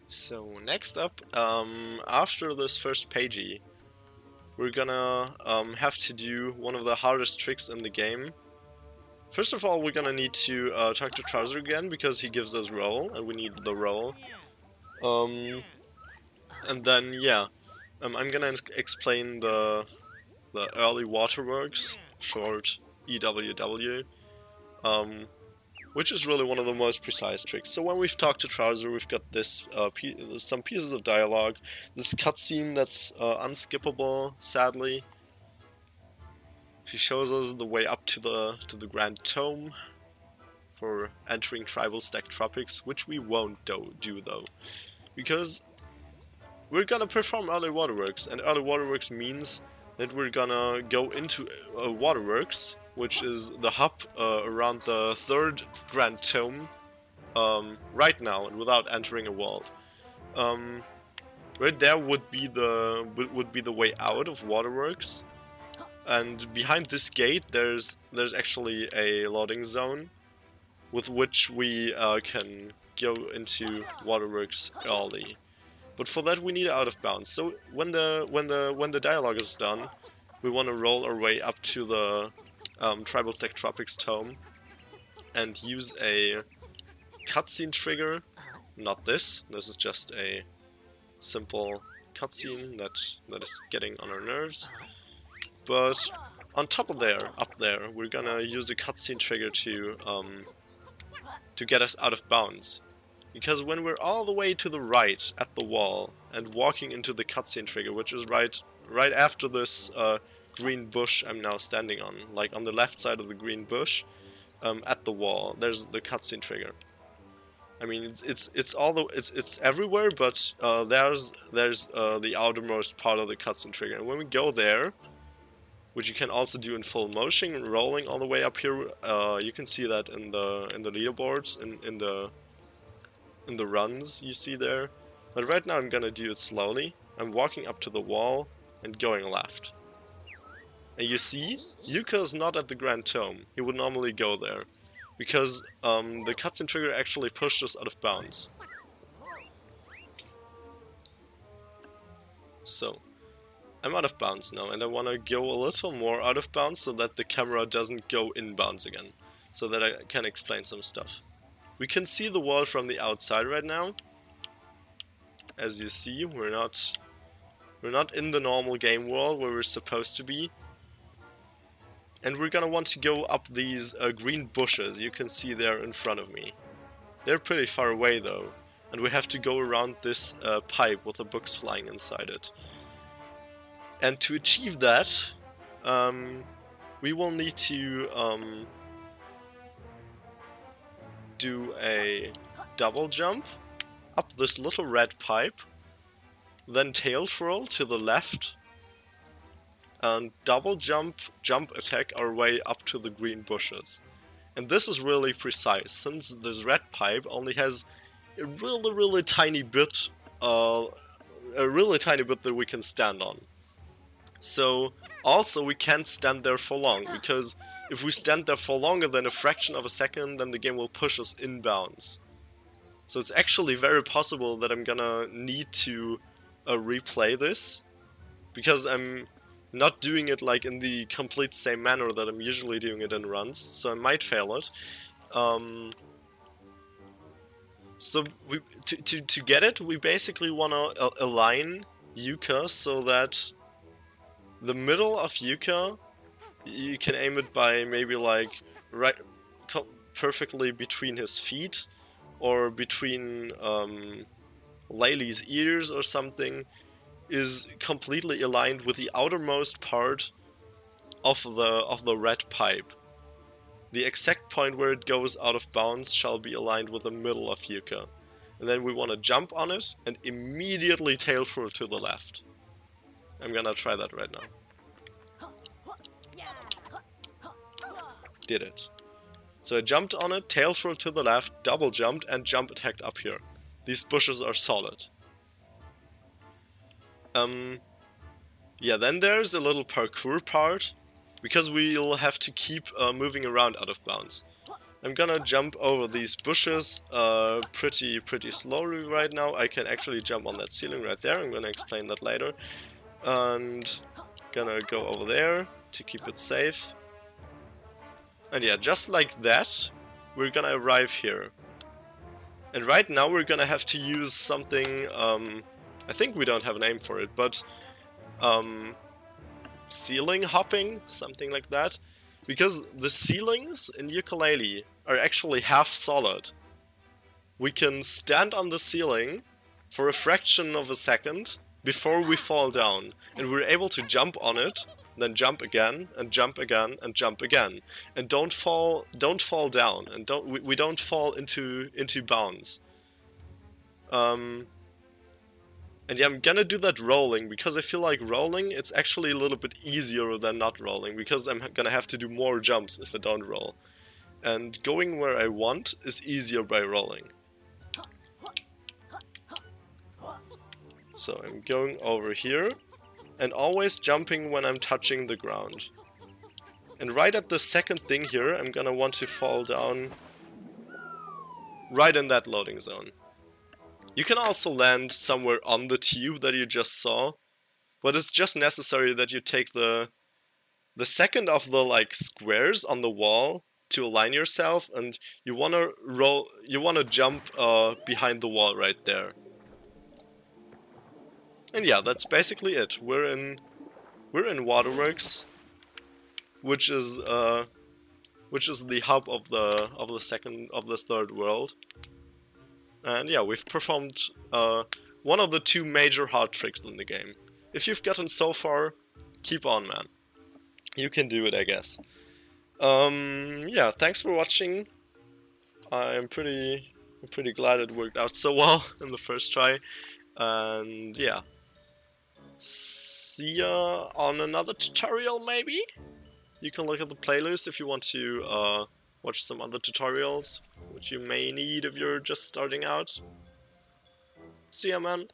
So next up, after this first pagey, we're gonna have to do one of the hardest tricks in the game. First of all, we're gonna need to talk to Trouser again because he gives us roll, and we need the roll. And then yeah, I'm gonna explain the early waterworks, short EWW. Which is really one of the most precise tricks. So when we've talked to Trouser, we've got this some pieces of dialogue, this cutscene that's unskippable, sadly. She shows us the way up to the Grand Tome for entering Tribal Stack Tropics, which we won't do though, because we're gonna perform early waterworks, and early waterworks means that we're gonna go into waterworks, which is the hub around the third Grand Tome, right now, and without entering a wall. Right there would be the way out of waterworks, and behind this gate there's actually a loading zone, with which we can go into waterworks early. But for that we need out of bounds. So when the dialogue is done, we want to roll our way up to the Tribal Stack Tropics Tome and use a cutscene trigger. Not this. This is just a simple cutscene that is getting on our nerves. But on top of there, up there, we're gonna use a cutscene trigger to get us out of bounds. Because when we're all the way to the right at the wall and walking into the cutscene trigger, which is right after this green bush I'm now standing on, like on the left side of the green bush, at the wall, there's the cutscene trigger. I mean, it's everywhere, but there's the outermost part of the cutscene trigger, and when we go there, which you can also do in full motion, rolling all the way up here, you can see that in the leaderboards, in the runs you see there. But right now I'm gonna do it slowly. I'm walking up to the wall and going left. And you see, Yooka is not at the Grand Tome. He would normally go there, because the cutscene trigger actually pushed us out of bounds. So, I'm out of bounds now, and I want to go a little more out of bounds so that the camera doesn't go inbounds again, so that I can explain some stuff. We can see the wall from the outside right now. As you see, we're not in the normal game world where we're supposed to be. And we're gonna want to go up these green bushes you can see there in front of me. They're pretty far away though, and we have to go around this pipe with the books flying inside it. And to achieve that, we will need to do a double jump up this little red pipe, then tail twirl to the left, and double jump attack our way up to the green bushes. And this is really precise, since this red pipe only has a really tiny bit that we can stand on. So also we can't stand there for long, because if we stand there for longer than a fraction of a second, then the game will push us inbounds. So it's actually very possible that I'm gonna need to replay this, because I'm not doing it like in the complete same manner that I'm usually doing it in runs, so I might fail it. So to get it, we basically want to align Yooka so that the middle of Yooka, you can aim it by maybe like right perfectly between his feet, or between Laylee's ears or something, is completely aligned with the outermost part of the red pipe. The exact point where it goes out of bounds shall be aligned with the middle of Yooka. And then we want to jump on it and immediately tail through to the left. I'm gonna try that right now. Did it. So I jumped on it, tail throw to the left, double jumped, and jump attacked up here. These bushes are solid. Yeah, then there's a little parkour part, because we'll have to keep moving around out of bounds. I'm gonna jump over these bushes pretty slowly right now. I can actually jump on that ceiling right there. I'm gonna explain that later. And gonna go over there to keep it safe. And yeah, just like that, we're gonna arrive here. And right now we're gonna have to use something, I think we don't have a name for it, but ceiling hopping, something like that. Because the ceilings in Yooka are actually half solid. We can stand on the ceiling for a fraction of a second before we fall down, and we're able to jump on it, then jump again, and jump again, and jump again, and don't fall down, and we don't fall into bounds. And yeah, I'm gonna do that rolling, because I feel like rolling, it's actually a little bit easier than not rolling, because I'm gonna have to do more jumps if I don't roll. And going where I want is easier by rolling. So I'm going over here, and always jumping when I'm touching the ground. And right at the second thing here, I'm gonna want to fall down right in that loading zone. You can also land somewhere on the tube that you just saw, but it's just necessary that you take the second of the like squares on the wall to align yourself, and you wanna jump behind the wall right there. And yeah, that's basically it. We're in Waterworks, which is the hub of the third world. And yeah, we've performed one of the two major hard tricks in the game. If you've gotten so far, keep on, man. You can do it, I guess. Yeah, thanks for watching. I'm pretty glad it worked out so well in the first try. And yeah, see ya on another tutorial maybe? You can look at the playlist if you want to watch some other tutorials, which you may need if you're just starting out. See ya, man.